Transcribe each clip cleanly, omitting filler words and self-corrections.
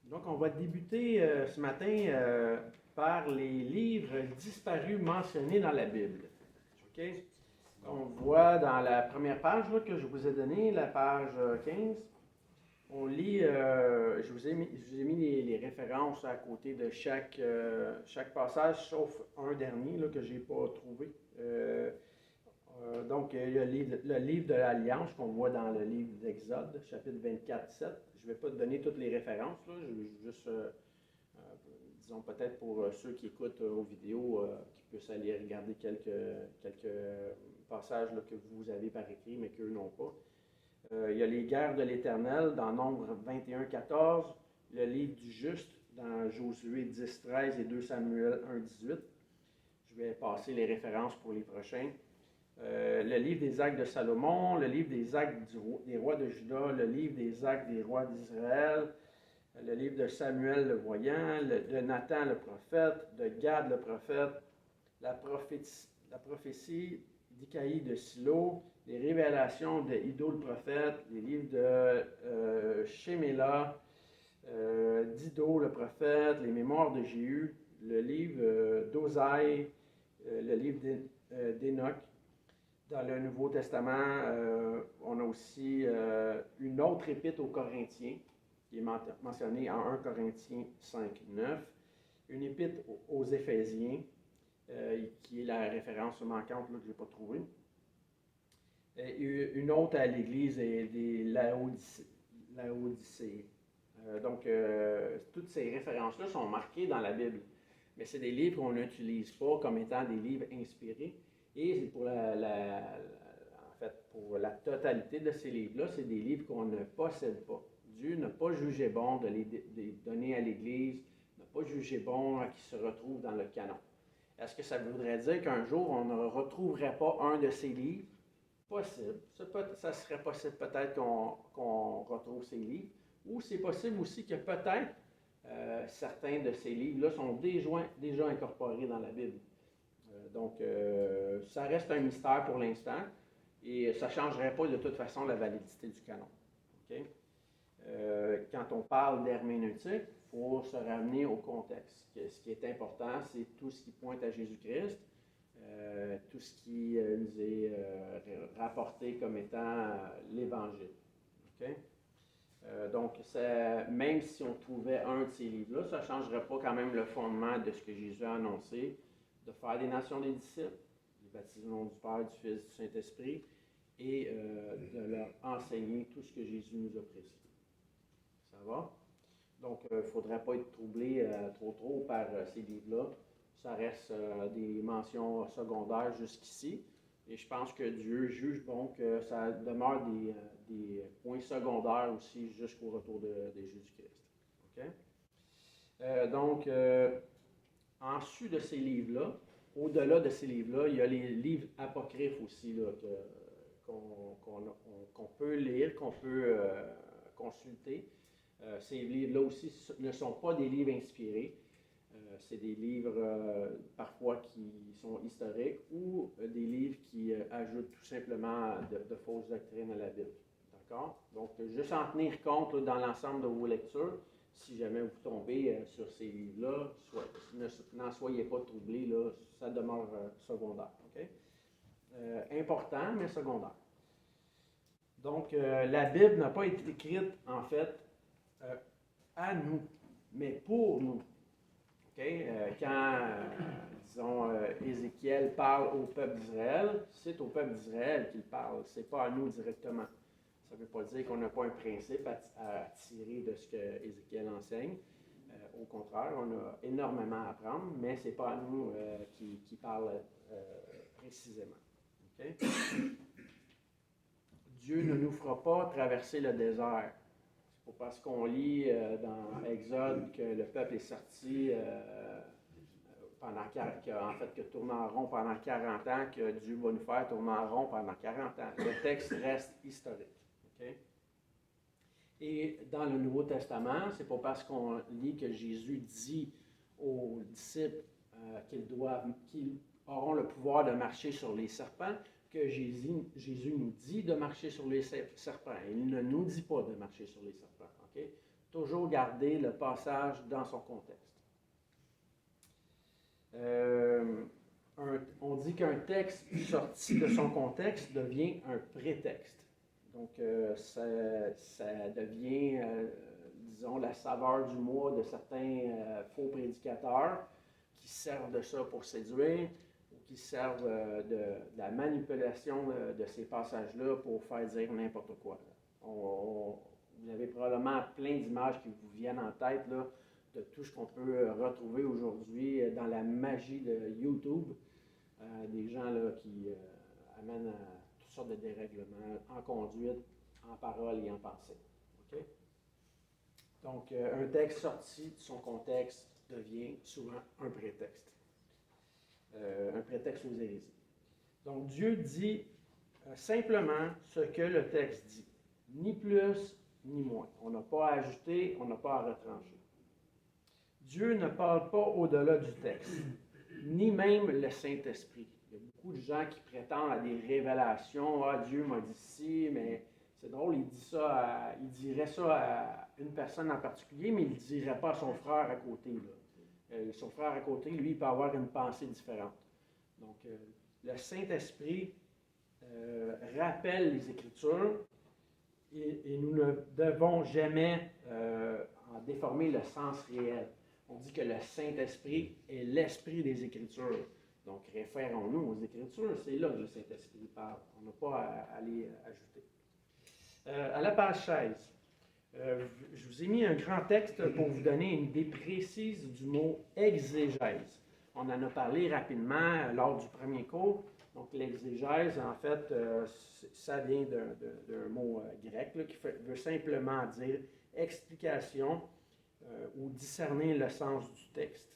Donc, on va débuter ce matin par les livres disparus mentionnés dans la Bible. OK? On voit dans la première page là, que je vous ai donnée, la page 15, on lit, je vous ai mis les références à côté de chaque passage, sauf un dernier là, que je n'ai pas trouvé. Donc, il y a le livre de l'Alliance qu'on voit dans le livre d'Exode, chapitre 24, 7. Je ne vais pas te donner toutes les références, là. Je vais juste, disons peut-être pour ceux qui écoutent aux vidéos, qui puissent aller regarder quelques passages là, que vous avez par écrit, mais qu'eux n'ont pas. Il y a les guerres de l'Éternel dans Nombre 21, 14, le livre du Juste dans Josué 10, 13 et 2 Samuel 1, 18. Je vais passer les références pour les prochains. Le livre des actes de Salomon, le livre des actes des rois de Juda, le livre des actes des rois d'Israël, le livre de Samuel le voyant, de Nathan le prophète, de Gad le prophète, la prophétie d'Icaïe de Silo, les révélations de Iddo le prophète, les livres de Sheméla, d'Iddo le prophète, les mémoires de Jéhu, le livre d'Osaïe, le livre d'Énoch. Dans le Nouveau Testament, on a aussi une autre épître aux Corinthiens, qui est mentionnée en 1 Corinthiens 5, 9, une épître aux Éphésiens, qui est la référence manquante là, que je n'ai pas trouvée, et une autre à l'Église des Laodicée. Donc, toutes ces références-là sont marquées dans la Bible, mais c'est des livres qu'on n'utilise pas comme étant des livres inspirés. Et pour pour la totalité de ces livres-là, c'est des livres qu'on ne possède pas. Dieu n'a pas jugé bon de les donner à l'Église, n'a pas jugé bon qu'ils se retrouvent dans le canon. Est-ce que ça voudrait dire qu'un jour, on ne retrouverait pas un de ces livres? Possible. Ça serait possible peut-être qu'on retrouve ces livres. Ou c'est possible aussi que peut-être certains de ces livres-là sont déjà incorporés dans la Bible. Donc, ça reste un mystère pour l'instant et ça ne changerait pas de toute façon la validité du canon. Okay? Quand on parle d'herméneutique, il faut se ramener au contexte. Ce qui est important, c'est tout ce qui pointe à Jésus-Christ, tout ce qui nous est rapporté comme étant l'Évangile. Okay? Donc, même si on trouvait un de ces livres-là, ça ne changerait pas quand même le fondement de ce que Jésus a annoncé, de faire des nations des disciples, les baptiser au nom du Père, du Fils, du Saint-Esprit, et de leur enseigner tout ce que Jésus nous a prescrit. Ça va? Donc, il ne faudrait pas être troublé trop par ces livres-là. Ça reste des mentions secondaires jusqu'ici. Et je pense que Dieu juge bon que ça demeure des points secondaires aussi jusqu'au retour de Jésus-Christ. OK? Donc, en sus de ces livres-là, au-delà de ces livres-là, il y a les livres apocryphes aussi là, qu'on peut lire, qu'on peut consulter. Ces livres-là aussi ne sont pas des livres inspirés. C'est des livres parfois qui sont historiques ou des livres qui ajoutent tout simplement de fausses doctrines à la Bible. D'accord? Donc, juste en tenir compte là, dans l'ensemble de vos lectures. Si jamais vous tombez sur ces livres-là, n'en soyez pas troublés, là, ça demeure secondaire. Okay? Important, mais secondaire. Donc, la Bible n'a pas été écrite, en fait, à nous, mais pour nous. Okay? Quand, disons, Ézéchiel parle au peuple d'Israël, c'est au peuple d'Israël qu'il parle, c'est pas à nous directement. Ça ne veut pas dire qu'on n'a pas un principe à tirer de ce que Ézéchiel enseigne. Au contraire, on a énormément à apprendre, mais ce n'est pas à nous qui parle précisément. Okay? Dieu ne nous fera pas traverser le désert. C'est pas parce qu'on lit dans Exode que le peuple est sorti que tourne en rond pendant 40 ans, que Dieu va nous faire tourner en rond pendant 40 ans. Le texte reste historique. Okay? Et dans le Nouveau Testament, c'est pas parce qu'on lit que Jésus dit aux disciples qu'ils auront le pouvoir de marcher sur les serpents que Jésus nous dit de marcher sur les serpents. Il ne nous dit pas de marcher sur les serpents. Okay? Toujours garder le passage dans son contexte. On dit qu'un texte sorti de son contexte devient un prétexte. Donc, ça devient, disons, la saveur du mois de certains faux prédicateurs qui servent de ça pour séduire ou qui servent de la manipulation de ces passages-là pour faire dire n'importe quoi. Vous avez probablement plein d'images qui vous viennent en tête là, de tout ce qu'on peut retrouver aujourd'hui dans la magie de YouTube. Des gens là, qui amènent à toutes sortes de dérèglements en conduite, en parole et en pensée. Okay? Donc, un texte sorti de son contexte devient souvent un prétexte. Un prétexte aux hérésies. Donc, Dieu dit simplement ce que le texte dit. Ni plus, ni moins. On n'a pas à ajouter, on n'a pas à retrancher. Dieu ne parle pas au-delà du texte, ni même le Saint-Esprit. Il y a beaucoup de gens qui prétendent à des révélations. Ah, Dieu m'a dit ci, mais c'est drôle, il dirait ça à une personne en particulier, mais il ne le dirait pas à son frère à côté. Son frère à côté, lui, il peut avoir une pensée différente. Donc, le Saint-Esprit rappelle les Écritures et nous ne devons jamais en déformer le sens réel. On dit que le Saint-Esprit est l'esprit des Écritures. Donc, référons-nous aux Écritures, c'est là que le Saint-Esprit parle. On n'a pas à les ajouter. À la page 16, je vous ai mis un grand texte pour vous donner une idée précise du mot exégèse. On en a parlé rapidement lors du premier cours. Donc, l'exégèse, en fait, ça vient d'un mot grec là, qui veut simplement dire explication ou discerner le sens du texte.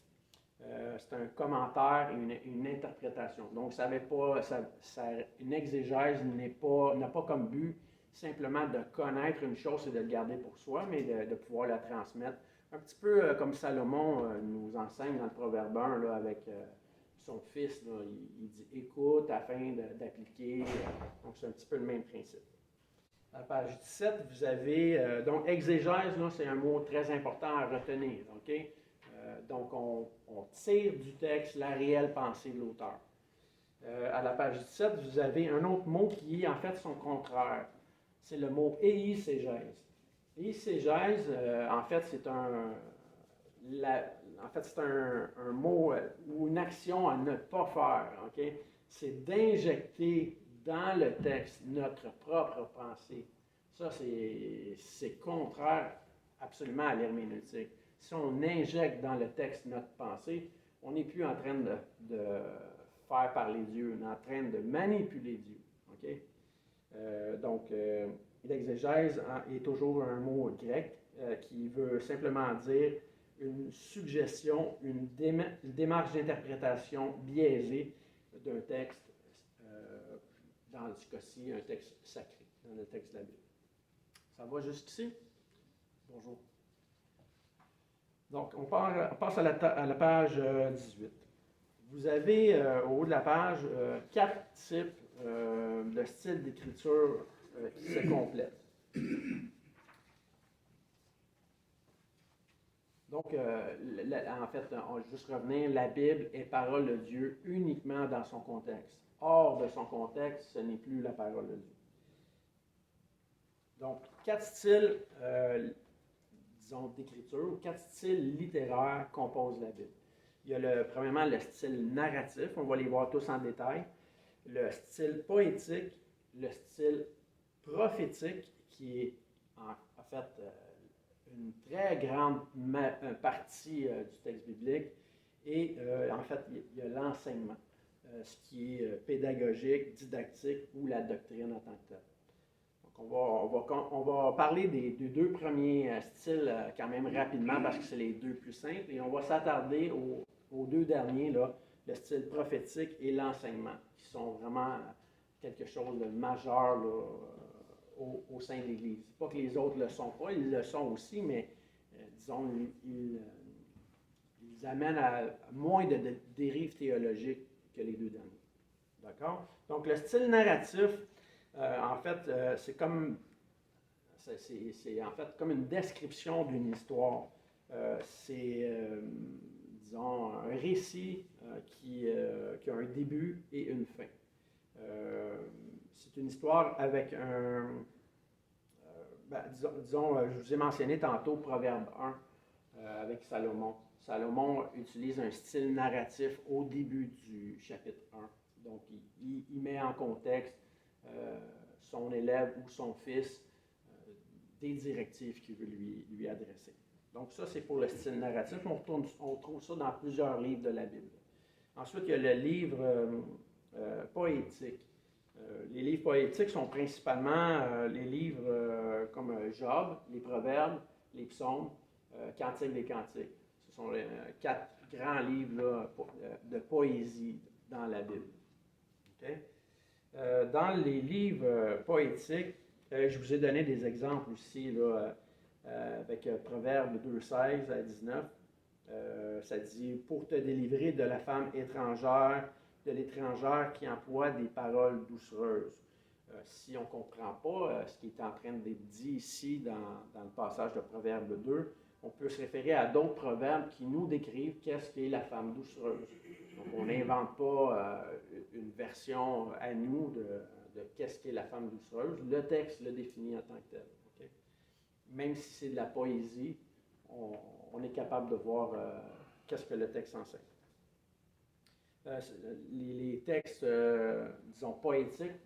C'est un commentaire et une interprétation. Donc, une exégèse n'a pas comme but simplement de connaître une chose et de le garder pour soi, mais de pouvoir la transmettre. Un petit peu comme Salomon nous enseigne dans le Proverbe 1 là, avec son fils. Là, il dit « écoute » afin d'appliquer. Donc, c'est un petit peu le même principe. À la page 17, vous avez, donc exégèse, là, c'est un mot très important à retenir. Okay? Donc, on tire du texte la réelle pensée de l'auteur. À la page 17, vous avez un autre mot qui est en fait son contraire. C'est le mot eiségèse. Eiségèse, en fait, c'est un mot ou une action à ne pas faire. Okay? C'est d'injecter dans le texte notre propre pensée. Ça, c'est contraire absolument à l'herméneutique. Si on injecte dans le texte notre pensée, on n'est plus en train de faire parler Dieu, on est en train de manipuler Dieu. Okay? Donc, l'exégèse est toujours un mot grec qui veut simplement dire une suggestion, une démarche d'interprétation biaisée d'un texte, dans ce cas-ci, un texte sacré, dans le texte de la Bible. Ça va jusqu'ici? Bonjour. Donc, on passe à la page 18. Vous avez au haut de la page 4 types de styles d'écriture qui se complètent. Donc, en fait, on va juste revenir, la Bible est parole de Dieu uniquement dans son contexte. Hors de son contexte, ce n'est plus la parole de Dieu. Donc, 4 styles, disons, d'écriture, ou 4 styles littéraires composent la Bible. Il y a premièrement le style narratif, on va les voir tous en détail, le style poétique, le style prophétique, qui est en fait une très grande partie du texte biblique, et en fait, il y a l'enseignement, ce qui est pédagogique, didactique ou la doctrine en tant que telle. Donc, on va parler des deux premiers styles quand même rapidement parce que c'est les deux plus simples, et on va s'attarder aux deux derniers, là, le style prophétique et l'enseignement, qui sont vraiment quelque chose de majeur là, au sein de l'Église. Pas que les autres ne le sont pas, ils le sont aussi, mais disons, ils amènent à moins de dérives théologiques que les deux derniers. D'accord? Donc, le style narratif, en fait, c'est comme C'est en fait comme une description d'une histoire. C'est, disons, un récit qui a un début et une fin. C'est une histoire avec disons, je vous ai mentionné tantôt Proverbe 1 avec Salomon. Salomon utilise un style narratif au début du chapitre 1. Donc, il met en contexte son élève ou son fils, des directives qu'il veut lui adresser. Donc, ça, c'est pour le style narratif. On trouve ça dans plusieurs livres de la Bible. Ensuite, il y a le livre poétique. Les livres poétiques sont principalement les livres comme Job, les Proverbes, les Psaumes, Cantiques des Cantiques. Ce sont les 4 grands livres là, de poésie dans la Bible. Okay? Dans les livres poétiques, je vous ai donné des exemples aussi là, avec Proverbes 2, 16 à 19. Ça dit « Pour te délivrer de la femme étrangère, de l'étrangère qui emploie des paroles doucereuses. » Si on ne comprend pas ce qui est en train d'être dit ici dans le passage de Proverbe 2, on peut se référer à d'autres proverbes qui nous décrivent qu'est-ce qu'est la femme doucereuse. Donc, on n'invente pas une version à nous de qu'est-ce qu'est la femme doucereuse. Le texte le définit en tant que tel. Okay? Même si c'est de la poésie, on est capable de voir qu'est-ce que le texte enseigne. Les textes, disons, poétiques,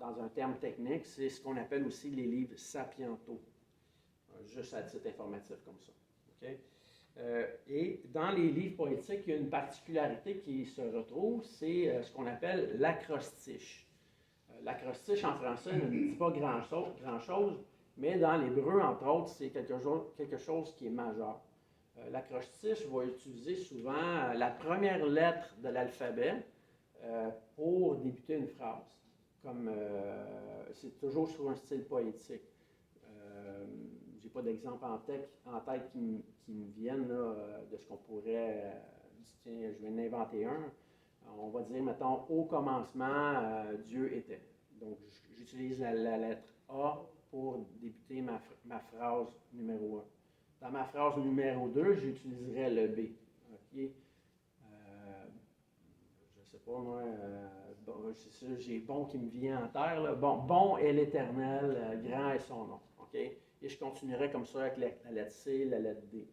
dans un terme technique, c'est ce qu'on appelle aussi les livres sapientaux. Juste à titre informatif comme ça. Okay? Et dans les livres poétiques, il y a une particularité qui se retrouve, c'est ce qu'on appelle l'acrostiche. L'acrostiche en français ne dit pas grand-chose, mais dans l'hébreu, entre autres, c'est quelque chose qui est majeur. L'acrostiche va utiliser souvent la première lettre de l'alphabet pour débuter une phrase. Comme c'est toujours sur un style poétique. Je n'ai pas d'exemple en tête qui me viennent là, de ce qu'on pourrait tiens, je vais en inventer un. On va dire, mettons, au commencement, Dieu était. Donc, j'utilise la lettre A pour débuter ma phrase numéro 1. Dans ma phrase numéro 2, j'utiliserai le B. Okay? Je ne sais pas, moi, c'est ça, j'ai bon qui me vient en terre. Là. Bon est l'Éternel, grand est son nom. Okay? Et je continuerai comme ça avec la lettre C, la lettre D.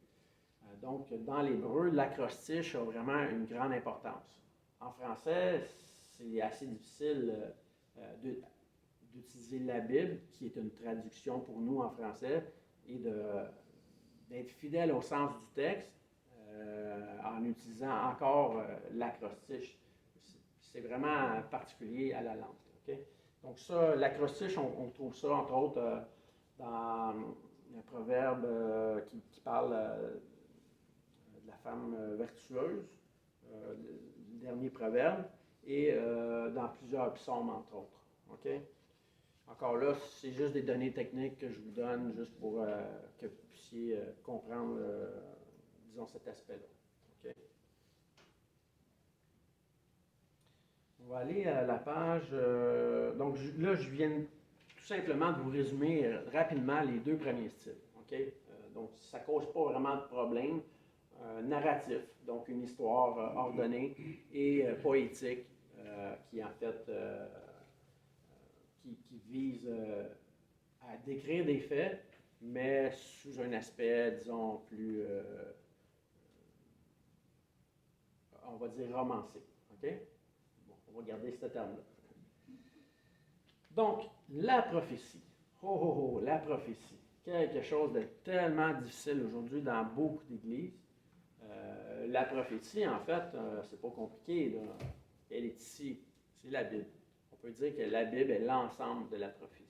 Donc, dans l'hébreu, l'acrostiche a vraiment une grande importance. En français, c'est assez difficile d'utiliser la Bible, qui est une traduction pour nous en français, et d'être fidèle au sens du texte en utilisant encore l'acrostiche. C'est vraiment particulier à la langue. Okay? Donc ça, l'acrostiche, on trouve ça entre autres dans un proverbe qui parle de la femme vertueuse, le dernier proverbe, et dans plusieurs psaumes entre autres. Okay? Encore là, c'est juste des données techniques que je vous donne juste pour que vous puissiez comprendre, disons, cet aspect-là. Okay? On va aller à la page. Donc là, je viens tout simplement de vous résumer rapidement les 2 premiers styles. Okay? Donc, ça ne cause pas vraiment de problème. Narratif, donc une histoire ordonnée, et poétique, qui en fait qui vise à décrire des faits, mais sous un aspect, disons, plus, on va dire, romancé. OK? Bon, on va garder ce terme-là. Donc, la prophétie. La prophétie. Quelque chose de tellement difficile aujourd'hui dans beaucoup d'églises. La prophétie, en fait, c'est pas compliqué. Là. Elle est ici. C'est la Bible. On peut dire que la Bible est l'ensemble de la prophétie.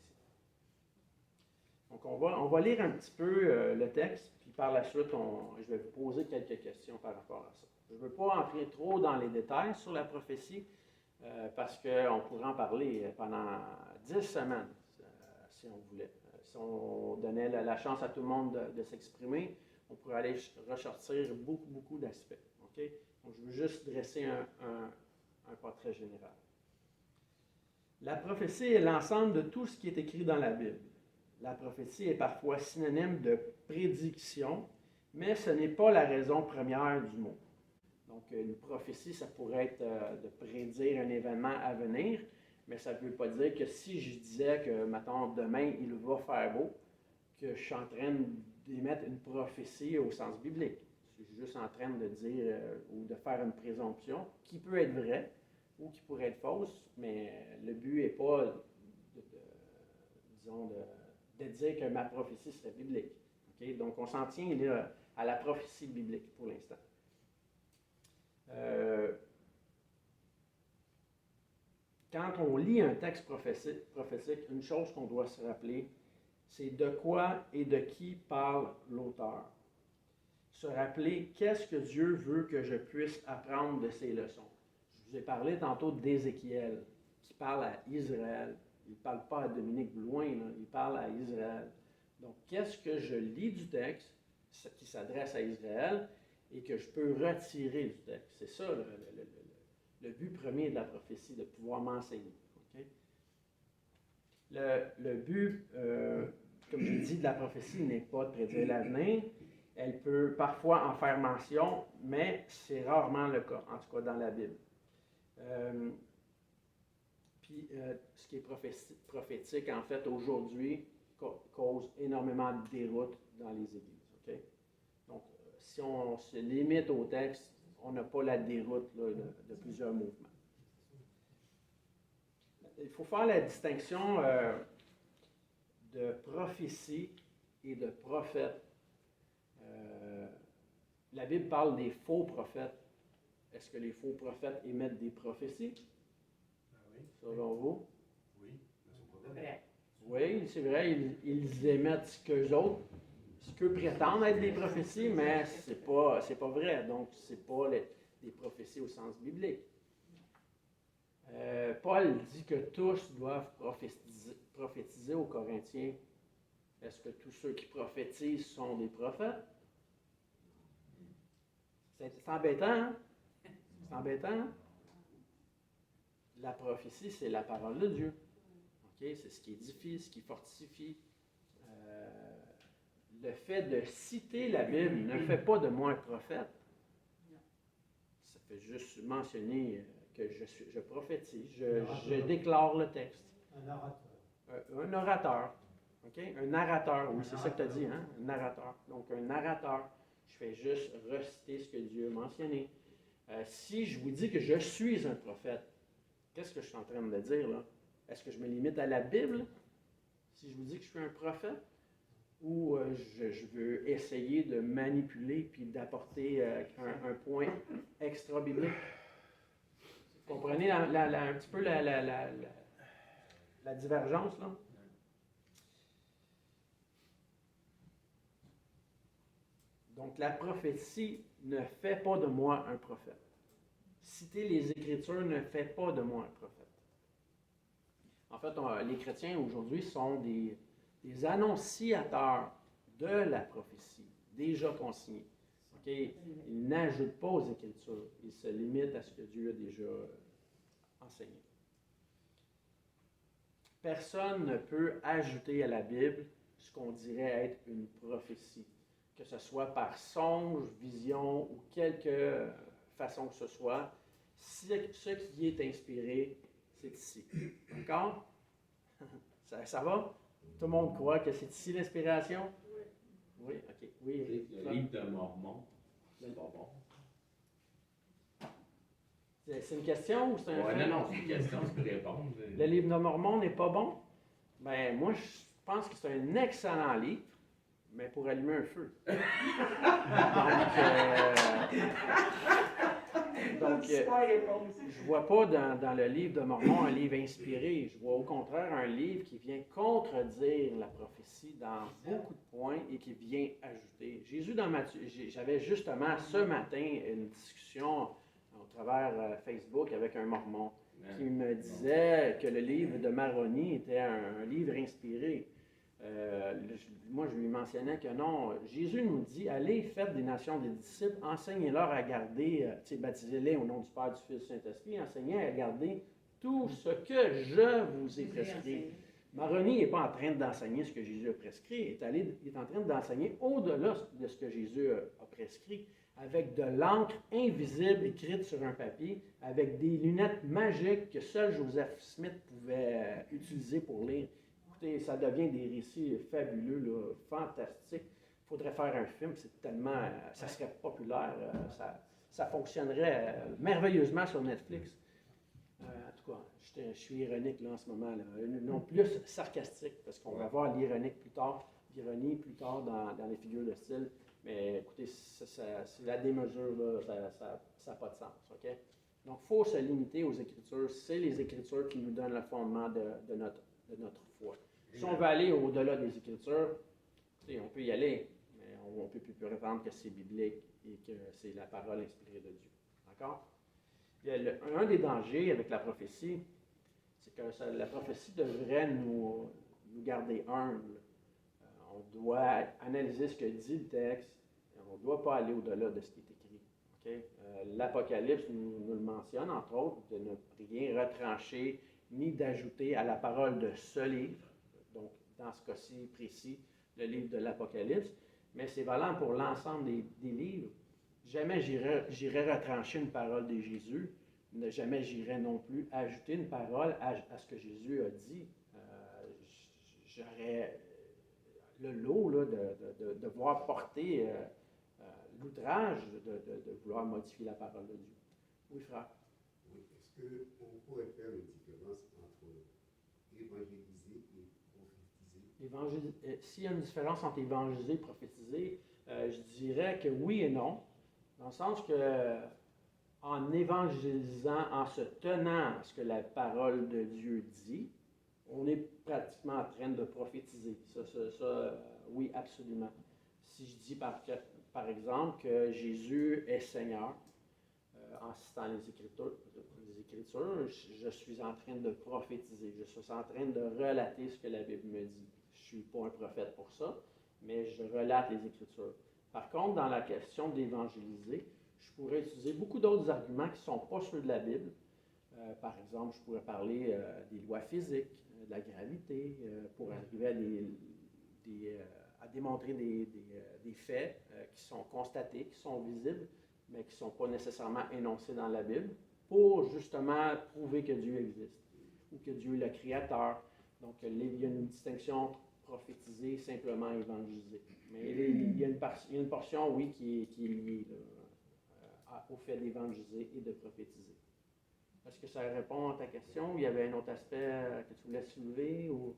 Donc, on va lire un petit peu le texte, puis par la suite, je vais vous poser quelques questions par rapport à ça. Je ne veux pas entrer trop dans les détails sur la prophétie, parce qu'on pourrait en parler pendant 10 semaines, si on voulait. Si on donnait la chance à tout le monde de s'exprimer, on pourrait aller ressortir beaucoup d'aspects. Okay? Donc, je veux juste dresser un portrait général. La prophétie est l'ensemble de tout ce qui est écrit dans la Bible. la prophétie est parfois synonyme de prédiction, mais ce n'est pas la raison première du mot. Donc, une prophétie, ça pourrait être de prédire un événement à venir, mais ça ne veut pas dire que si je disais que, mettons, demain, il va faire beau, que je suis en train d'émettre une prophétie au sens biblique. Je suis juste en train de dire ou de faire une présomption qui peut être vraie ou qui pourrait être fausse, mais le but n'est pas, disons, de dire que ma prophétie serait biblique. Okay? Donc, on s'en tient là, à la prophétie biblique pour l'instant. Quand on lit un texte prophétique, une chose qu'on doit se rappeler, c'est de quoi et de qui parle l'auteur. Se rappeler qu'est-ce que Dieu veut que je puisse apprendre de ses leçons. Je vous ai parlé tantôt d'Ézéchiel, qui parle à Israël. Il ne parle pas à Dominique Blouin, là, il parle à Israël. Donc, qu'est-ce que je lis du texte qui s'adresse à Israël et que je peux retirer du texte? C'est ça le but premier de la prophétie, de pouvoir m'enseigner. Okay? Le but, comme je dis, de la prophétie n'est pas de prédire l'avenir. Elle peut parfois en faire mention, mais c'est rarement le cas, en tout cas dans la Bible. Ce qui est prophétique, en fait, aujourd'hui, cause énormément de déroute dans les églises. Okay? Donc, si on se limite au texte, on n'a pas la déroute là, de plusieurs mouvements. Il faut faire la distinction de prophétie et de prophète. La Bible parle des faux prophètes. Est-ce que les faux prophètes émettent des prophéties? Oui. Selon vous? Oui, mais c'est pas vrai. Oui, c'est vrai, ils émettent ce qu'eux prétendent être des prophéties, mais c'est pas vrai. Donc, c'est pas des prophéties au sens biblique. Paul dit que tous doivent prophétiser aux Corinthiens. Est-ce que tous ceux qui prophétisent sont des prophètes? C'est embêtant, hein? C'est embêtant. Hein? La prophétie, c'est la parole de Dieu. Okay? C'est ce qui édifie, ce qui fortifie. Le fait de citer la Bible ne fait pas de moi un prophète. Ça fait juste mentionner que je prophétise, je déclare le texte. Un orateur. Un orateur. Okay? Un narrateur, oui, c'est ça que tu as dit, hein? Un narrateur. Donc, un narrateur. Je fais juste reciter ce que Dieu a mentionné. Si je vous dis que je suis un prophète, qu'est-ce que je suis en train de dire là? Est-ce que je me limite à la Bible si je vous dis que je suis un prophète? Ou je veux essayer de manipuler puis d'apporter un point extra-biblique? Vous comprenez un petit peu la divergence là? Donc, la prophétie ne fait pas de moi un prophète. Citer les Écritures ne fait pas de moi un prophète. En fait, les chrétiens aujourd'hui sont des annonciateurs de la prophétie, déjà consignée. Okay? Ils n'ajoutent pas aux Écritures. Ils se limitent à ce que Dieu a déjà enseigné. Personne ne peut ajouter à la Bible ce qu'on dirait être une prophétie. Que ce soit par songe, vision ou quelque façon que ce soit, ce qui est inspiré, c'est ici. D'accord? Ça va? Tout le monde croit que c'est ici l'inspiration? Oui, ok. Oui. Le livre de Mormon, c'est pas bon. C'est une question ou c'est un fait? Non, c'est une question, je peux répondre. Le livre de Mormon n'est pas bon? Ben, moi, je pense que c'est un excellent livre. Mais pour allumer un feu. Donc, je ne vois pas dans le livre de Mormon un livre inspiré. Je vois au contraire un livre qui vient contredire la prophétie dans beaucoup de points et qui vient ajouter. Jésus dans Matthieu, j'avais justement ce matin une discussion au travers Facebook avec un Mormon qui me disait que le livre de Maroni était un livre inspiré. Moi, je lui mentionnais que non. Jésus nous dit, allez, faites des nations des disciples, enseignez-leur à garder, baptisez-les au nom du Père, du Fils, du Saint-Esprit, enseignez à garder tout ce que je vous ai prescrit. Maroni n'est pas en train d'enseigner ce que Jésus a prescrit, il est en train d'enseigner au-delà de ce que Jésus a prescrit, avec de l'encre invisible écrite sur un papier, avec des lunettes magiques que seul Joseph Smith pouvait utiliser pour lire. Écoutez, ça devient des récits fabuleux, là, fantastiques. Il faudrait faire un film, c'est tellement, ça serait populaire, ça fonctionnerait merveilleusement sur Netflix. En tout cas, je suis ironique là en ce moment, là. Non plus sarcastique, parce qu'on va voir l'ironie plus tard dans les figures de style. Mais écoutez, c'est la démesure, là, ça n'a pas de sens. OK? Donc, il faut se limiter aux Écritures. C'est les Écritures qui nous donnent le fondement de notre foi. Si on veut aller au-delà des Écritures, on peut y aller, mais on ne peut plus prétendre que c'est biblique et que c'est la parole inspirée de Dieu. D'accord? Un des dangers avec la prophétie, c'est que la prophétie devrait nous garder humbles. On doit analyser ce que dit le texte. On ne doit pas aller au-delà de ce qui est écrit. Okay? L'Apocalypse nous le mentionne, entre autres, de ne rien retrancher ni d'ajouter à la parole de ce livre. Donc, dans ce cas-ci précis, le livre de l'Apocalypse. Mais c'est valable pour l'ensemble des livres. Jamais j'irai retrancher une parole de Jésus. Jamais j'irai non plus ajouter une parole à ce que Jésus a dit. J'aurais le lot là, de devoir porter l'outrage de vouloir modifier la parole de Dieu. Oui, frère. Oui, est-ce qu'on pourrait faire une différence entre évangéliser et prophétiser? S'il y a une différence entre évangéliser et prophétiser, je dirais que oui et non. Dans le sens que, en évangélisant, en se tenant à ce que la parole de Dieu dit, on est pratiquement en train de prophétiser. Oui, absolument. Si je dis par exemple que Jésus est Seigneur, en citant les Écritures, je suis en train de prophétiser. Je suis en train de relater ce que la Bible me dit. Je ne suis pas un prophète pour ça, mais je relate les Écritures. Par contre, dans la question d'évangéliser, je pourrais utiliser beaucoup d'autres arguments qui ne sont pas ceux de la Bible. Par exemple, je pourrais parler des lois physiques, de la gravité, pour arriver à démontrer des faits qui sont constatés, qui sont visibles, mais qui ne sont pas nécessairement énoncés dans la Bible, pour justement prouver que Dieu existe, ou que Dieu est le Créateur. Donc, il y a une distinction entre prophétiser, simplement évangéliser. Mais il y a une portion, oui, qui est liée là, au fait d'évangéliser et de prophétiser. Est-ce que ça répond à ta question? Il y avait un autre aspect que tu voulais soulever? Ou...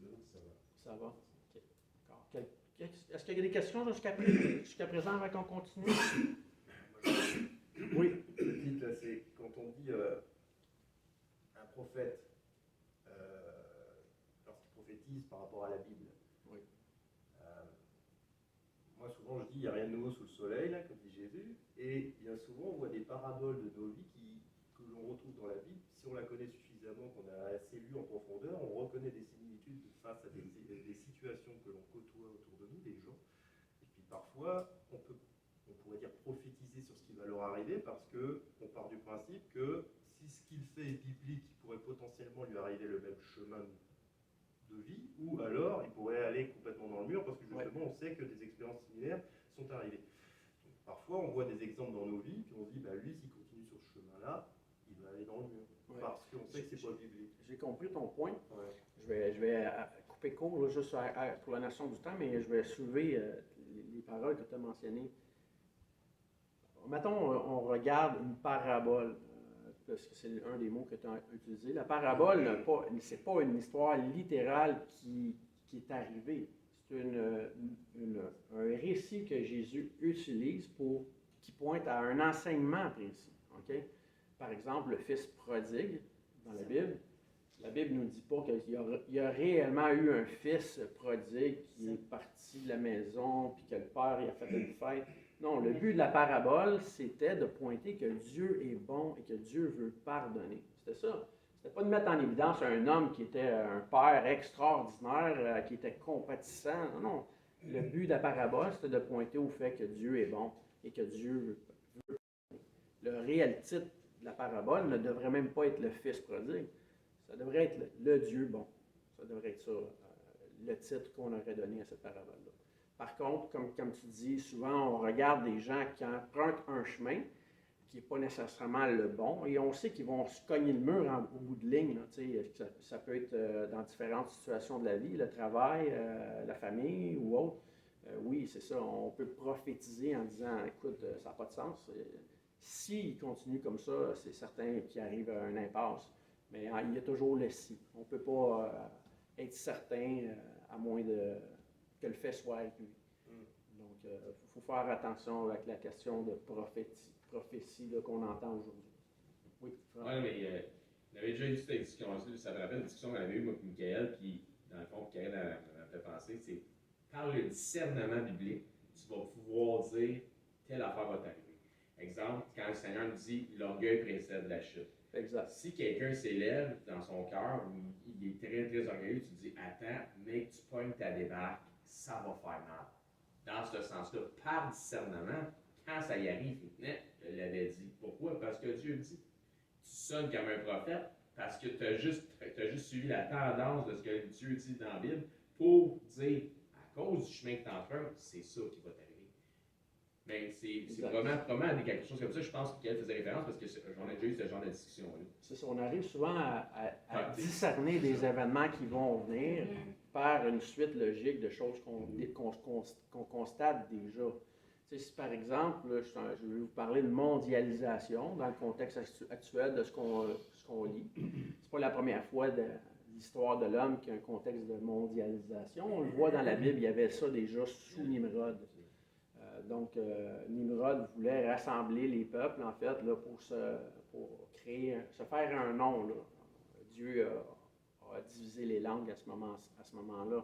Non, ça va. Ça va? OK. D'accord. Est-ce qu'il y a des questions jusqu'à présent avant qu'on continue? Oui. Le titre, là, c'est quand on dit un prophète, lorsqu'il prophétise par rapport à la Bible. Oui. Moi, souvent, je dis il n'y a rien de nouveau sous le soleil, là, comme dit Jésus. Et bien souvent, on voit des paraboles de nos vies que l'on retrouve dans la Bible. Si on la connaît suffisamment, qu'on a assez lu en profondeur, on reconnaît des similitudes face à des situations que l'on côtoie autour de nous, des gens. Et puis parfois, on pourrait dire prophétiser sur ce qui va leur arriver parce qu'on part du principe que si ce qu'il fait est biblique, il pourrait potentiellement lui arriver le même chemin de vie, ou alors il pourrait aller complètement dans le mur parce que justement on sait que des expériences similaires sont arrivées. Donc, parfois on voit des exemples dans nos vies, puis on se dit, bah, lui s'il continue sur ce chemin-là, il va aller dans le mur. Ouais. Parce qu'on sait que c'est pas biblique. J'ai compris ton point. Ouais. Je vais couper court là, juste pour la notion du temps, mais je vais soulever les paroles que tu as mentionnées. Mettons, on regarde une parabole, parce que c'est un des mots que tu as utilisé. La parabole, ce n'est pas une histoire littérale qui est arrivée. C'est un récit que Jésus utilise qui pointe à un enseignement précis. Okay? Par exemple, le fils prodigue dans la Bible. La Bible ne nous dit pas qu'il y a réellement eu un fils prodigue qui est parti de la maison, puis que le père il a fait une fête. Non, le but de la parabole, c'était de pointer que Dieu est bon et que Dieu veut pardonner. C'était ça. C'était pas de mettre en évidence un homme qui était un père extraordinaire, qui était compatissant. Non. Le but de la parabole, c'était de pointer au fait que Dieu est bon et que Dieu veut pardonner. Le réel titre de la parabole ne devrait même pas être le fils prodigue. Ça devrait être le Dieu bon. Ça devrait être ça, le titre qu'on aurait donné à cette parabole-là. Par contre, comme tu dis, souvent on regarde des gens qui empruntent un chemin qui n'est pas nécessairement le bon, et on sait qu'ils vont se cogner le mur au bout de ligne. Là, ça peut être dans différentes situations de la vie, le travail, la famille ou autre. Oui, c'est ça, on peut prophétiser en disant, écoute, ça n'a pas de sens. S'il continue comme ça, c'est certain qu'il arrive à un impasse. Mais il y a toujours le si. On ne peut pas être certain à moins que le fait soit arrivé. Donc, il faut faire attention avec la question de prophétie qu'on entend aujourd'hui. Oui. Oui, mais on avait déjà eu cette discussion. Ça me rappelle une discussion qu'on avait eue, moi et Michael, puis dans le fond, Michael m'a fait penser, c'est par le discernement biblique, tu vas pouvoir dire telle affaire va t'arriver. Exemple, quand le Seigneur nous dit l'orgueil précède la chute. Exact. Si quelqu'un s'élève dans son cœur, il est très très orgueilleux, tu dis attends, mais que tu pognes ta débarque, ça va faire mal. Dans ce sens-là, par discernement, quand ça y arrive, je l'avais dit. Pourquoi? Parce que Dieu dit. Tu sonnes comme un prophète parce que tu as juste suivi la tendance de ce que Dieu dit dans la Bible pour dire, à cause du chemin que tu empruntes, c'est ça qui va t'arriver. Mais c'est vraiment quelque chose comme ça, je pense qu'elle faisait référence parce que j'en ai déjà eu ce genre de discussion-là. C'est ça, on arrive souvent à discerner des événements qui vont venir par une suite logique de choses qu'on constate déjà. Si par exemple, là, je vais vous parler de mondialisation dans le contexte actuel de ce qu'on lit. C'est pas la première fois de l'histoire de l'homme qu'il y a un contexte de mondialisation. On le voit dans la Bible, il y avait ça déjà sous Nimrod. Donc, Nimrod voulait rassembler les peuples, en fait, là, pour se faire un nom. Là. Dieu a divisé les langues à ce moment-là.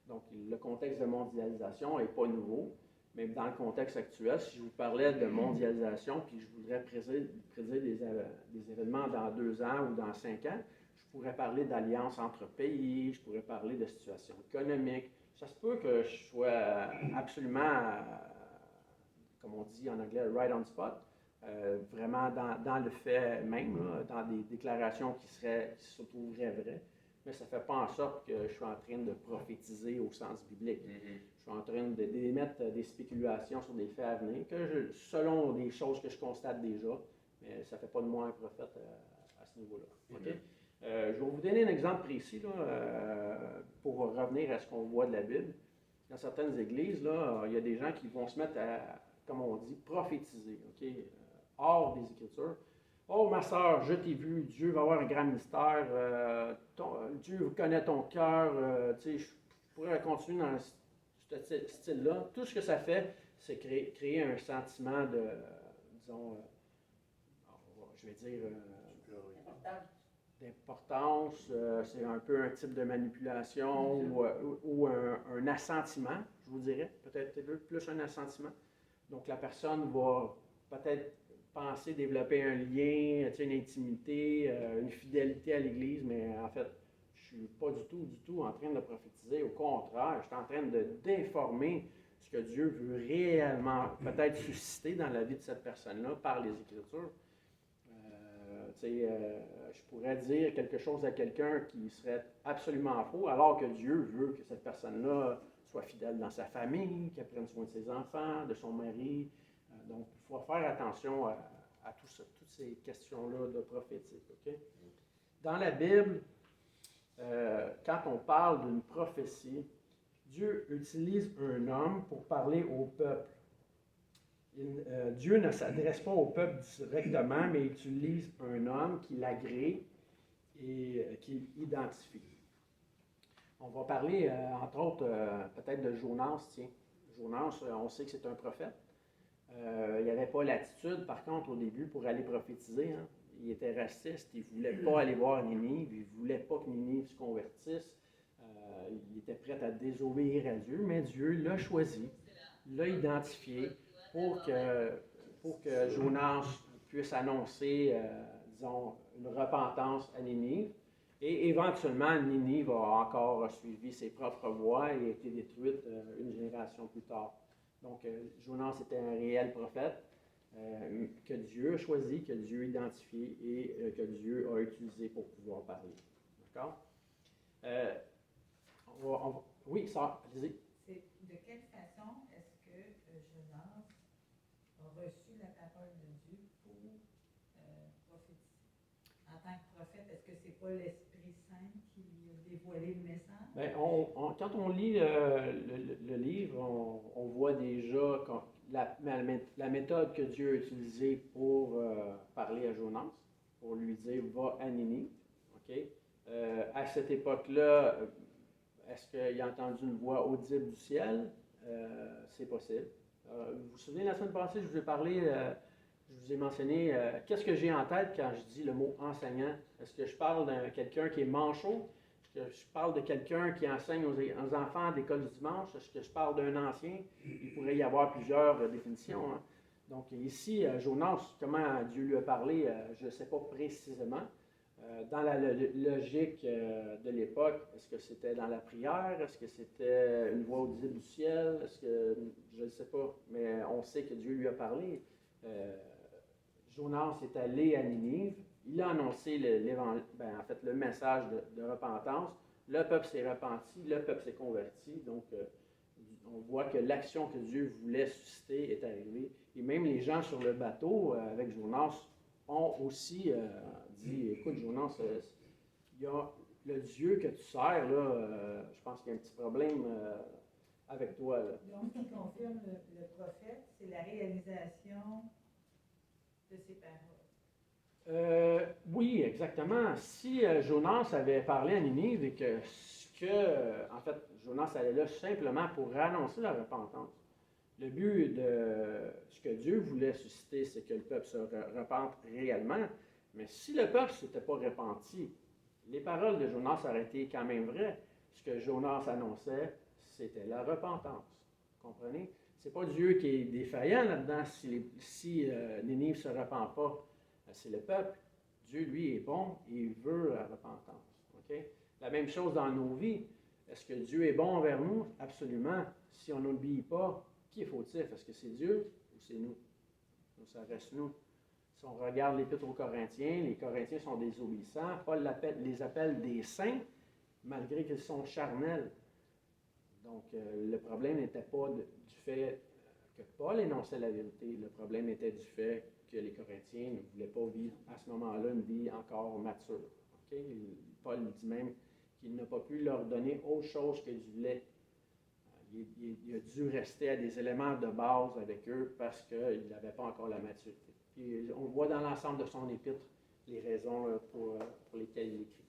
Donc, le contexte de mondialisation n'est pas nouveau. Mais dans le contexte actuel, si je vous parlais de mondialisation, puis je voudrais prédire des événements dans 2 ans ou dans 5 ans, je pourrais parler d'alliances entre pays, je pourrais parler de situation économique. Ça se peut que je sois absolument, comme on dit en anglais, right on spot, vraiment dans le fait même, là, dans des déclarations qui se trouveraient vraies. Mais ça ne fait pas en sorte que je suis en train de prophétiser au sens biblique. Je suis en train d'émettre des spéculations sur des faits à venir, selon des choses que je constate déjà, mais ça ne fait pas de moi un prophète à ce niveau-là. Okay? Je vais vous donner un exemple précis là, pour revenir à ce qu'on voit de la Bible. Dans certaines églises, là, il y a des gens qui vont se mettre à, comme on dit, prophétiser, okay? Hors des Écritures. Oh, ma sœur, je t'ai vu, Dieu va avoir un grand mystère, Dieu connaît ton cœur, je pourrais continuer dans ce style-là. Tout ce que ça fait, c'est créer un sentiment de, disons, je vais dire, d'importance. C'est un peu un type de manipulation ou un assentiment, je vous dirais, peut-être plus un assentiment. Donc la personne va peut-être penser développer un lien, une intimité, une fidélité à l'Église, mais en fait, je ne suis pas du tout en train de prophétiser. Au contraire, je suis en train d'informer ce que Dieu veut réellement peut-être susciter dans la vie de cette personne-là par les Écritures. Je pourrais dire quelque chose à quelqu'un qui serait absolument faux, alors que Dieu veut que cette personne-là soit fidèle dans sa famille, qu'elle prenne soin de ses enfants, de son mari. Donc, il faut faire attention à toutes ces questions-là de prophétique. Okay? Dans la Bible, quand on parle d'une prophétie, Dieu utilise un homme pour parler au peuple. Dieu ne s'adresse pas au peuple directement, mais utilise un homme qui l'agrée et qui l'identifie. On va parler, entre autres, peut-être de Jonas. Tiens, Jonas, on sait que c'est un prophète. Il n'avait pas l'attitude, par contre, au début, pour aller prophétiser. Hein. Il était raciste, il ne voulait pas aller voir Ninive, il ne voulait pas que Ninive se convertisse. Il était prêt à désobéir à Dieu, mais Dieu l'a choisi, l'a identifié pour que Jonas puisse annoncer, disons, une repentance à Ninive. Et éventuellement, Ninive a encore suivi ses propres voies et a été détruite une génération plus tard. Donc, Jonas était un réel prophète que Dieu a choisi, que Dieu a identifié et que Dieu a utilisé pour pouvoir parler. D'accord? Oui, ça, allez-y. C'est de quelle façon est-ce que Jonas a reçu la parole de Dieu pour prophétiser? En tant que prophète, est-ce que c'est pas l'Esprit Saint qui lui a dévoilé le message? Bien, quand on lit le livre, on voit déjà la méthode que Dieu a utilisée pour parler à Jonas, pour lui dire va à Ninive. Okay? À cette époque-là, est-ce qu'il a entendu une voix audible du ciel? C'est possible. Vous vous souvenez, la semaine passée, je vous ai parlé, je vous ai mentionné qu'est-ce que j'ai en tête quand je dis le mot enseignant. Est-ce que je parle de quelqu'un qui est manchot? Est-ce que je parle de quelqu'un qui enseigne aux enfants à l'école du dimanche? Est-ce que je parle d'un ancien? Il pourrait y avoir plusieurs définitions. Hein. Donc ici, Jonas, comment Dieu lui a parlé, je ne sais pas précisément. Dans la logique de l'époque, est-ce que c'était dans la prière? Est-ce que c'était une voix audible du ciel? Est-ce que je ne sais pas, mais on sait que Dieu lui a parlé. Jonas est allé à Ninive. Il a annoncé le message de repentance. Le peuple s'est repenti, le peuple s'est converti. Donc, on voit que l'action que Dieu voulait susciter est arrivée. Et même les gens sur le bateau avec Jonas ont aussi dit, écoute Jonas, il y a le Dieu que tu sers, là, je pense qu'il y a un petit problème avec toi. Là. Donc, ce qui confirme le prophète, c'est la réalisation de ses paroles. Oui, exactement. Si Jonas avait parlé à Ninive et que en fait, Jonas allait là simplement pour annoncer la repentance. Le but de ce que Dieu voulait susciter, c'est que le peuple se repente réellement. Mais si le peuple ne s'était pas repenti, les paroles de Jonas auraient été quand même vraies. Ce que Jonas annonçait, c'était la repentance. Vous comprenez? Ce n'est pas Dieu qui est défaillant là-dedans si Ninive ne se repent pas. C'est le peuple. Dieu, lui, est bon et il veut la repentance. Okay? La même chose dans nos vies. Est-ce que Dieu est bon envers nous? Absolument. Si on n'obéit pas, qui est fautif? Est-ce que c'est Dieu ou c'est nous? Donc, ça reste nous. Si on regarde l'Épître aux Corinthiens, les Corinthiens sont désobéissants. Paul les appelle des saints, malgré qu'ils sont charnels. Donc, le problème n'était pas du fait que Paul énonçait la vérité. Le problème était du fait que les Corinthiens ne voulaient pas vivre à ce moment-là une vie encore mature. Okay? Paul dit même qu'il n'a pas pu leur donner autre chose que du lait. Il a dû rester à des éléments de base avec eux parce qu'il n'avait pas encore la maturité. Puis on voit dans l'ensemble de son épître les raisons pour lesquelles il écrit.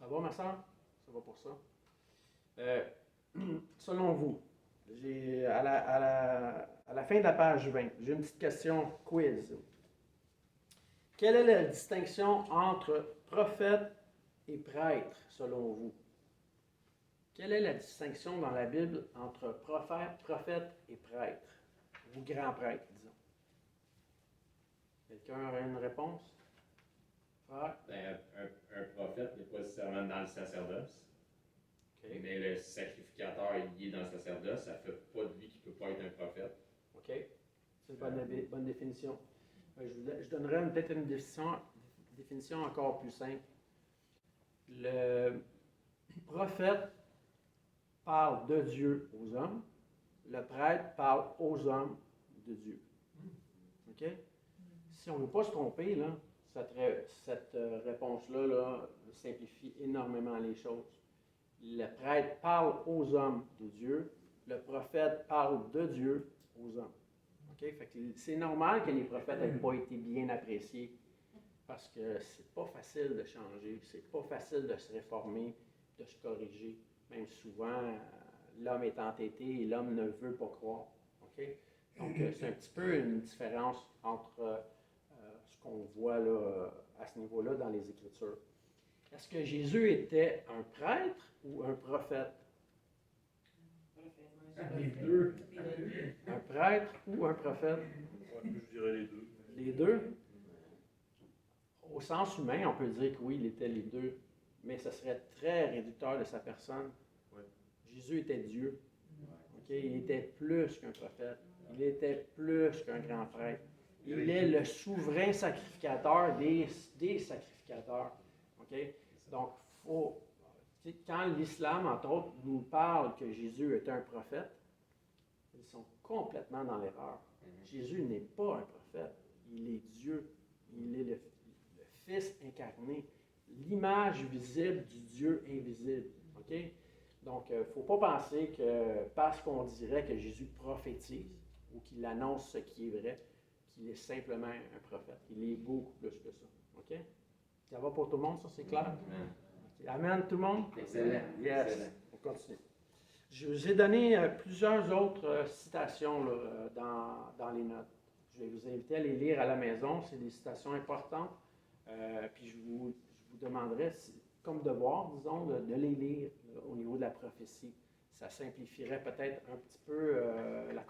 Ça va, ma soeur? Ça va pour ça? Selon vous, à la fin de la page 20, j'ai une petite question quiz. Quelle est la distinction entre prophète et prêtre, selon vous? Quelle est la distinction dans la Bible entre prophète et prêtre, ou grand prêtre, disons? Quelqu'un aurait une réponse? Un prophète n'est pas nécessairement dans le sacerdoce, Okay. mais le sacrificateur il est dans le sacerdoce, ça ne fait pas de lui qui ne peut pas être un prophète. OK. C'est une bonne définition. Je donnerais peut-être une définition encore plus simple. Le prophète parle de Dieu aux hommes. Le prêtre parle aux hommes de Dieu. OK? Si on ne veut pas se tromper, là, cette réponse-là simplifie énormément les choses. Le prêtre parle aux hommes de Dieu. Le prophète parle de Dieu aux hommes. Okay? Fait que c'est normal que les prophètes n'aient pas été bien appréciés parce que c'est pas facile de changer, c'est pas facile de se réformer, de se corriger. Même souvent, l'homme est entêté et l'homme ne veut pas croire. Okay? Donc, c'est un petit peu une différence entre ce qu'on voit là, à ce niveau-là dans les Écritures. Est-ce que Jésus était un prêtre ou un prophète? Les deux. Un prêtre ou un prophète? Je dirais les deux. Les deux? Au sens humain, on peut dire que oui, il était les deux, mais ce serait très réducteur de sa personne. Ouais. Jésus était Dieu. Okay? Il était plus qu'un prophète. Il était plus qu'un grand prêtre. Il est le souverain sacrificateur des sacrificateurs. Okay? Donc, Quand l'islam, entre autres, nous parle que Jésus est un prophète, ils sont complètement dans l'erreur. Jésus n'est pas un prophète, il est Dieu, il est le Fils incarné, l'image visible du Dieu invisible. OK? Donc, il ne faut pas penser que parce qu'on dirait que Jésus prophétise ou qu'il annonce ce qui est vrai, qu'il est simplement un prophète. Il est beaucoup plus que ça. OK? Ça va pour tout le monde, ça, c'est clair? Amen. Amen, tout le monde? Excellent. Yes. Excellent. On continue. Je vous ai donné plusieurs autres citations là, dans les notes. Je vais vous inviter à les lire à la maison. C'est des citations importantes. Puis je vous demanderai, comme devoir, disons, de les lire là, au niveau de la prophétie. Ça simplifierait peut-être un petit peu la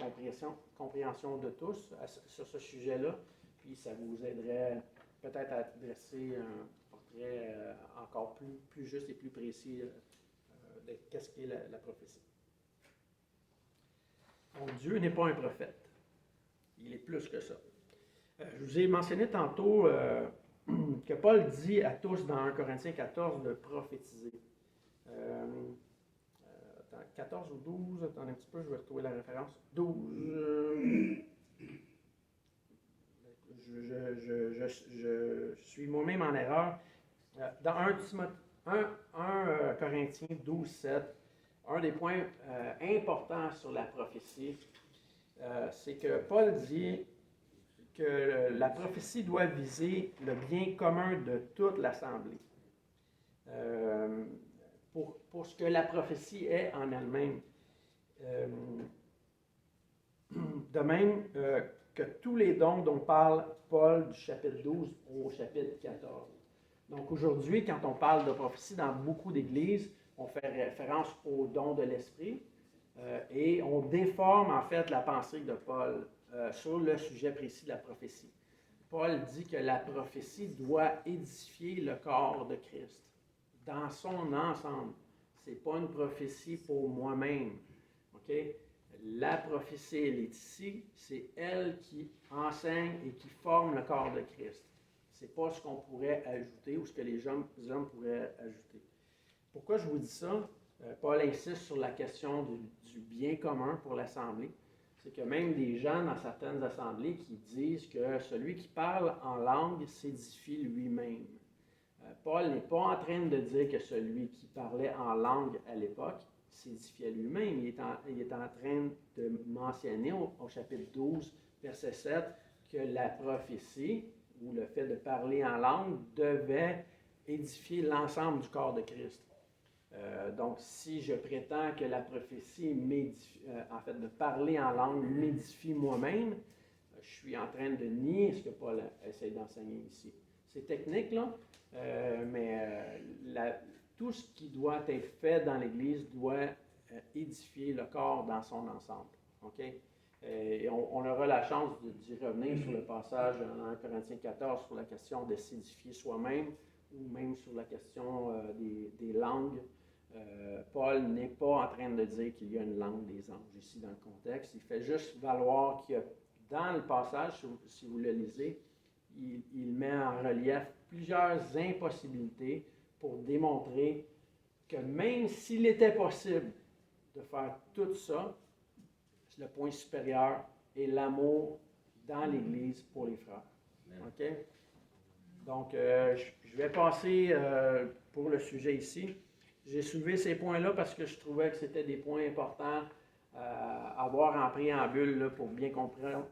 compréhension de tous sur ce sujet-là. Puis ça vous aiderait peut-être à dresser un portrait encore plus juste et plus précis de qu'est-ce qu'est la prophétie. Donc, Dieu n'est pas un prophète. Il est plus que ça. Je vous ai mentionné tantôt que Paul dit à tous dans 1 Corinthiens 14 de prophétiser. 14 ou 12, attendez un petit peu, je vais retrouver la référence. 12. Je suis moi-même en erreur. Dans 1 Corinthiens 12, 7, un des points importants sur la prophétie, c'est que Paul dit que la prophétie doit viser le bien commun de toute l'assemblée. Pour ce que la prophétie est en elle-même. De même que tous les dons dont parle Paul du chapitre 12 au chapitre 14. Donc aujourd'hui, quand on parle de prophétie dans beaucoup d'églises, on fait référence aux dons de l'esprit et on déforme en fait la pensée de Paul sur le sujet précis de la prophétie. Paul dit que la prophétie doit édifier le corps de Christ dans son ensemble. Ce n'est pas une prophétie pour moi-même. OK? La prophétie, elle est ici. C'est elle qui enseigne et qui forme le corps de Christ. Ce n'est pas ce qu'on pourrait ajouter ou ce que les hommes pourraient ajouter. Pourquoi je vous dis ça? Paul insiste sur la question du bien commun pour l'Assemblée. C'est que même des gens dans certaines assemblées qui disent que celui qui parle en langue s'édifie lui-même. Paul n'est pas en train de dire que celui qui parlait en langue à l'époque s'édifiait lui-même. Il est en train de mentionner au chapitre 12, verset 7, que la prophétie, ou le fait de parler en langue, devait édifier l'ensemble du corps de Christ. Donc, si je prétends que la prophétie en fait, de parler en langue m'édifie moi-même, je suis en train de nier ce que Paul essaie d'enseigner ici. C'est technique, là, mais tout ce qui doit être fait dans l'Église doit édifier le corps dans son ensemble. Okay? Et on aura la chance d'y revenir sur le passage en 1 Corinthiens 14 sur la question de s'édifier soi-même ou même sur la question des langues. Paul n'est pas en train de dire qu'il y a une langue des anges ici dans le contexte. Il fait juste valoir qu'il y a, dans le passage, si vous le lisez, il met en relief plusieurs impossibilités pour démontrer que même s'il était possible de faire tout ça, le point supérieur est l'amour dans l'Église pour les frères. OK? Donc, je vais passer pour le sujet ici. J'ai soulevé ces points-là parce que je trouvais que c'était des points importants à voir en préambule là, pour bien comprendre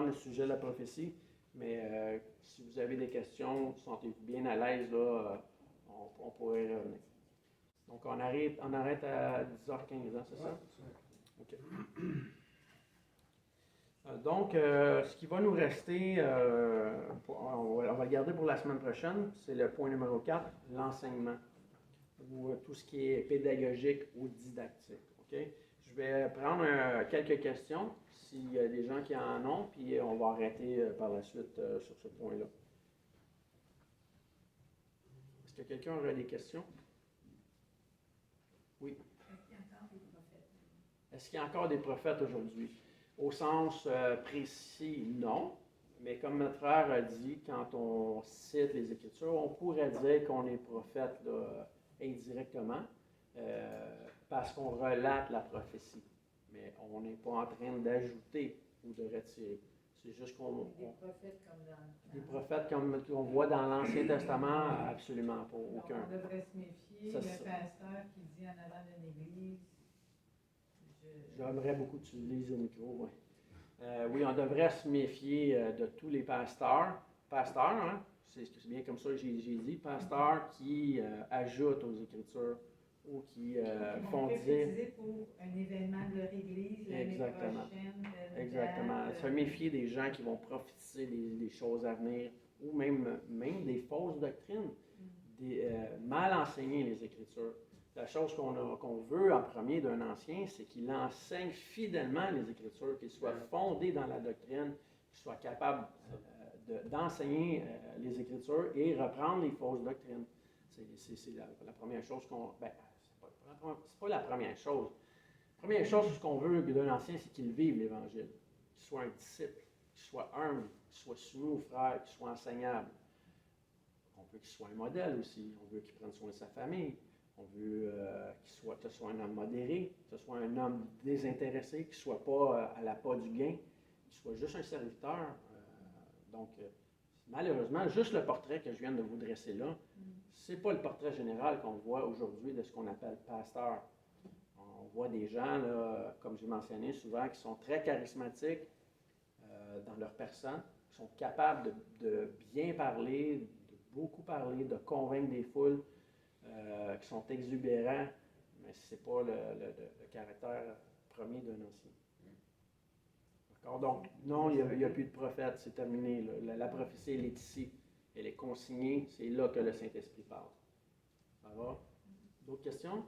le sujet de la prophétie. Mais si vous avez des questions, sentez-vous bien à l'aise, là, on pourrait y revenir. Donc, on arrête à 10h15, hein, c'est ça? OK. Donc, ce qui va nous rester, on va le garder pour la semaine prochaine, c'est le point numéro 4, l'enseignement, ou tout ce qui est pédagogique ou didactique. Okay? Je vais prendre quelques questions, s'il y a des gens qui en ont, puis on va arrêter par la suite sur ce point-là. Est-ce que quelqu'un aurait des questions? Oui. Est-ce qu'il y a encore des prophètes aujourd'hui? Au sens précis, non. Mais comme notre frère a dit, quand on cite les Écritures, on pourrait dire qu'on est prophète là, indirectement, parce qu'on relate la prophétie. Mais on n'est pas en train d'ajouter ou de retirer. C'est juste qu'on... Des prophètes comme dans... Des prophètes comme qu'on voit dans l'Ancien Testament, absolument pas, Donc, aucun. on devrait se méfier. Ça, Le ça. pasteur qui dit en avant d'une église, J'aimerais beaucoup que tu lises le micro, oui. Oui, on devrait se méfier de tous les pasteurs. Pasteurs, hein? C'est bien comme ça que j'ai dit. Pasteurs qui ajoutent aux Écritures ou qui font dire... prophétiser pour un événement de leur église l'année Exactement. prochaine. Exactement. Se méfier des gens qui vont prophétiser des choses à venir ou même des fausses doctrines, mal enseigner les Écritures. La chose qu'on veut en premier d'un ancien, c'est qu'il enseigne fidèlement les Écritures, qu'il soit fondé dans la doctrine, qu'il soit capable d'enseigner les Écritures et reprendre les fausses doctrines. C'est la première chose qu'on... Ben, c'est pas la première chose. La première chose, ce qu'on veut d'un ancien, c'est qu'il vive l'Évangile, qu'il soit un disciple, qu'il soit humble, qu'il soit soumis aux frères, qu'il soit enseignable. On veut qu'il soit un modèle aussi. On veut qu'il prenne soin de sa famille. On veut que ce soit un homme modéré, que ce soit un homme désintéressé, qu'il ne soit pas à l'appât du gain, qu'il soit juste un serviteur. Donc, malheureusement, juste le portrait que je viens de vous dresser là, c'est pas le portrait général qu'on voit aujourd'hui de ce qu'on appelle pasteur. On voit des gens, là, comme j'ai mentionné souvent, qui sont très charismatiques dans leur personne, qui sont capables de bien parler, de beaucoup parler, de convaincre des foules, qui sont exubérants, mais ce n'est pas le caractère premier d'un ancien. D'accord? Donc, non, il n'y a plus de prophète, c'est terminé. La prophétie, elle est ici. Elle est consignée, c'est là que le Saint-Esprit parle. Ça va? D'autres questions?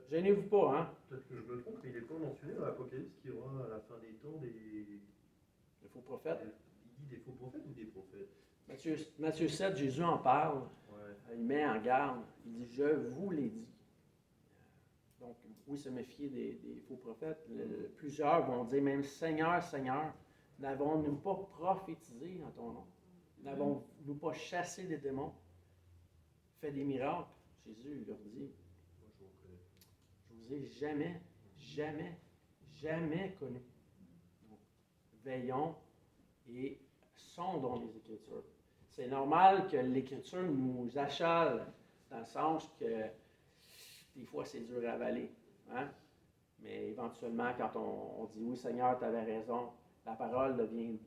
Gênez-vous pas, hein? Peut-être que je me trompe, mais il n'est pas mentionné dans l'Apocalypse qu'il y aura à la fin des temps des... Le faux prophète. Il dit des faux prophètes ou des prophètes? Matthieu 7, Jésus en parle. Ouais. Il met en garde. Il dit, je vous l'ai dit. Donc, oui, se méfier des faux prophètes. Plusieurs vont dire même, Seigneur, Seigneur, n'avons-nous pas prophétisé en ton nom? N'avons-nous pas chassé des démons? Fait des miracles? Jésus leur dit, Moi, je vous reconnais. je vous ai jamais, jamais, jamais connu. Donc, veillons et sondons les Écritures. C'est normal que l'Écriture nous achale, dans le sens que des fois c'est dur à avaler. Hein? Mais éventuellement, quand on dit oui, Seigneur, tu avais raison, la parole devient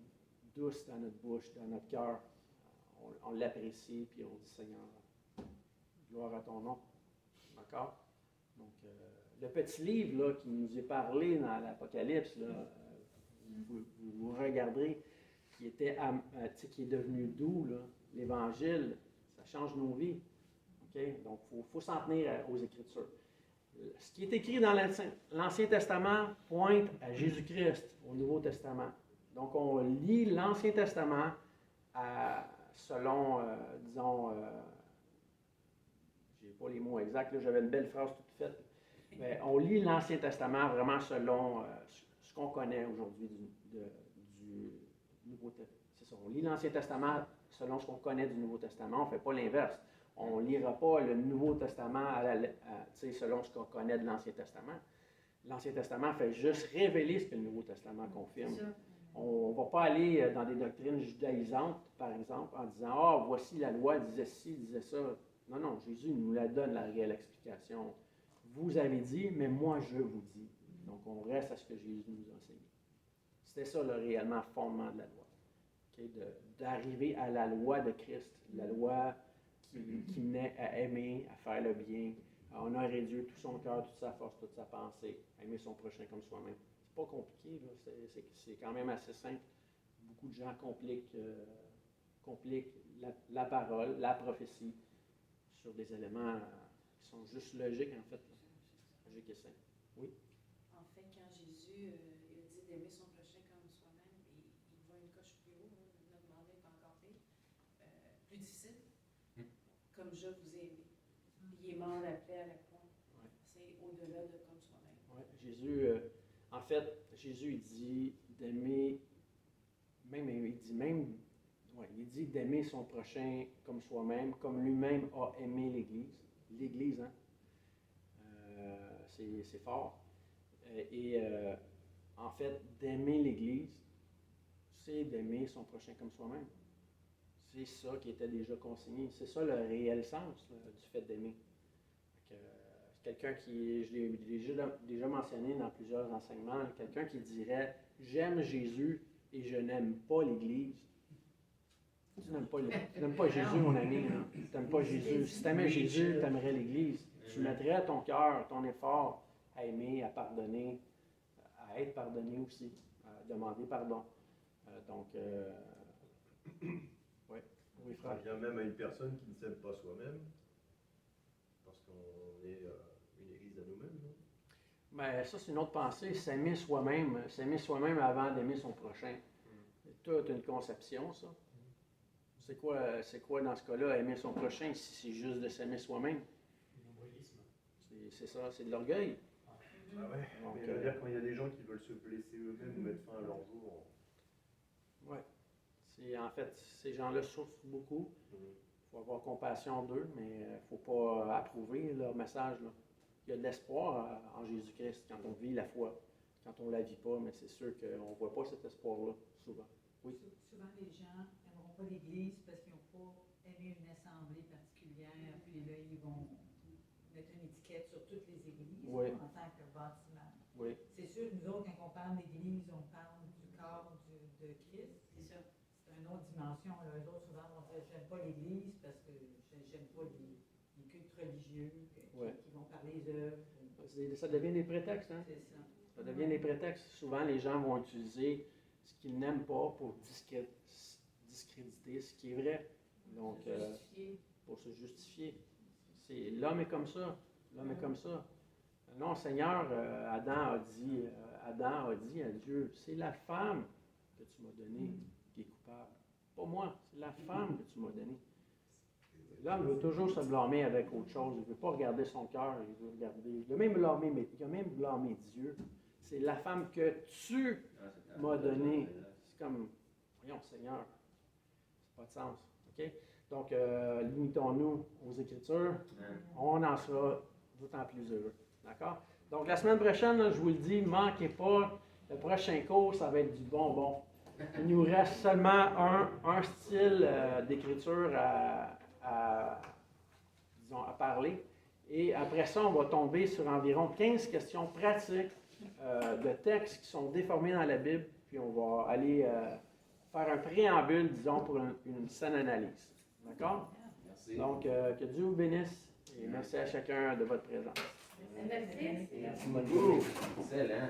douce dans notre bouche, dans notre cœur. On l'apprécie, puis on dit Seigneur, gloire à ton nom. D'accord? Donc, le petit livre là, qui nous est parlé dans l'Apocalypse, là, vous regarderez, qui est devenu doux, là, l'Évangile, ça change nos vies. Okay? Donc, il faut s'en tenir aux Écritures. Ce qui est écrit dans l'Ancien Testament pointe à Jésus-Christ au Nouveau Testament. Donc, on lit l'Ancien Testament selon, disons, je n'ai pas les mots exacts, là, j'avais une belle phrase toute faite, mais on lit l'Ancien Testament vraiment selon ce qu'on connaît aujourd'hui du Nouveau Testament. C'est ça, on lit l'Ancien Testament selon ce qu'on connaît du Nouveau Testament, on ne fait pas l'inverse. On ne lira pas le Nouveau Testament selon ce qu'on connaît de l'Ancien Testament. L'Ancien Testament fait juste révéler ce que le Nouveau Testament confirme. On ne va pas aller dans des doctrines judaïsantes, par exemple, en disant « Ah, voici la loi disait ci, disait ça ». Non, non, Jésus nous la donne, la réelle explication. Vous avez dit, mais moi je vous dis. Donc, on reste à ce que Jésus nous a enseigné. C'était ça le réellement fondement de la loi. Okay? D'arriver à la loi de Christ, la loi qui menait à aimer, à faire le bien, à honorer Dieu, tout son cœur, toute sa force, toute sa pensée, à aimer son prochain comme soi-même. C'est pas compliqué, là. C'est quand même assez simple. Beaucoup de gens compliquent la parole, la prophétie, sur des éléments qui sont juste logiques, en fait. Logique et simple. Oui? En fait, quand Jésus il dit d'aimer son prochain comme soi-même, il va une coche plus haut, notre demandé est encore pire, plus difficile. Comme je vous ai aimé. Il est mort la paix à la croix. Ouais. C'est au-delà de comme soi-même. Ouais. Jésus, en fait, Jésus il dit d'aimer, même Ouais, il dit d'aimer son prochain comme soi-même, comme lui-même a aimé l'Église. L'Église, hein? C'est fort. En fait, d'aimer l'Église, c'est d'aimer son prochain comme soi-même. C'est ça qui était déjà consigné. C'est ça le réel sens là, du fait d'aimer. Quelqu'un qui, je l'ai déjà mentionné dans plusieurs enseignements, quelqu'un qui dirait « J'aime Jésus et je n'aime pas l'Église ». Tu n'aimes pas Jésus, mon ami. Tu n'aimes pas Jésus. Si tu aimais Jésus, tu aimerais l'Église. Tu mettrais ton cœur, ton effort à aimer, à pardonner, à être pardonné aussi, à demander pardon. Oui, Ça frère. vient même à une personne qui ne s'aime pas soi-même, parce qu'on est une église à nous-mêmes, non? Ben, ça, c'est une autre pensée. S'aimer soi-même avant d'aimer son prochain. C'est toute une conception, ça. C'est quoi dans ce cas-là, aimer son prochain, si c'est juste de s'aimer soi-même? C'est ça, c'est de l'orgueil. Ah ouais. Donc, mais dire quand il y a des gens qui veulent se blesser eux-mêmes ou mettre fin à leur jour. Oui. En fait, ces gens-là souffrent beaucoup. Il faut avoir compassion d'eux, mais il ne faut pas approuver leur message. Là. Il y a de l'espoir en Jésus-Christ quand on vit la foi. Quand on ne la vit pas, mais c'est sûr qu'on ne voit pas cet espoir-là, souvent. Oui. Souvent, les gens n'aimeront pas l'Église parce qu'ils n'ont pas aimé une assemblée particulière, puis là, ils vont mettre une étiquette sur toutes les églises en tant que bâtiment. Oui. C'est sûr, nous autres, quand on parle d'Église, on parle du corps de Christ. C'est ça. C'est une autre dimension. Là. Eux autres, souvent, vont dire « j'aime pas l'Église parce que j'aime pas les cultes religieux qui vont parler des œuvres. » Ça devient des prétextes, hein? C'est ça. Ça devient des prétextes. Souvent, les gens vont utiliser ce qu'ils n'aiment pas pour discréditer ce qui est vrai. Donc, pour se justifier. L'homme est comme ça. L'homme est comme ça. Non, Seigneur, Adam a dit à Dieu, c'est la femme que tu m'as donnée qui est coupable. Pas moi, c'est la femme que tu m'as donnée. L'homme veut toujours se blâmer avec autre chose. Il ne veut pas regarder son cœur. Il a même blâmé Dieu. C'est la femme que tu m'as donnée. C'est comme, voyons, Seigneur, ça n'a pas de sens. Okay? Donc, limitons-nous aux Écritures. On en sera d'autant plus heureux. D'accord? Donc, la semaine prochaine, là, je vous le dis, ne manquez pas. Le prochain cours, ça va être du bonbon. Il nous reste seulement un style d'écriture disons, à parler. Et après ça, on va tomber sur environ 15 questions pratiques de textes qui sont déformés dans la Bible. Puis on va aller faire un préambule, disons, pour une saine analyse. D'accord? Merci. Donc, que Dieu vous bénisse et merci à chacun de votre présence. Merci. Merci beaucoup. Excellent.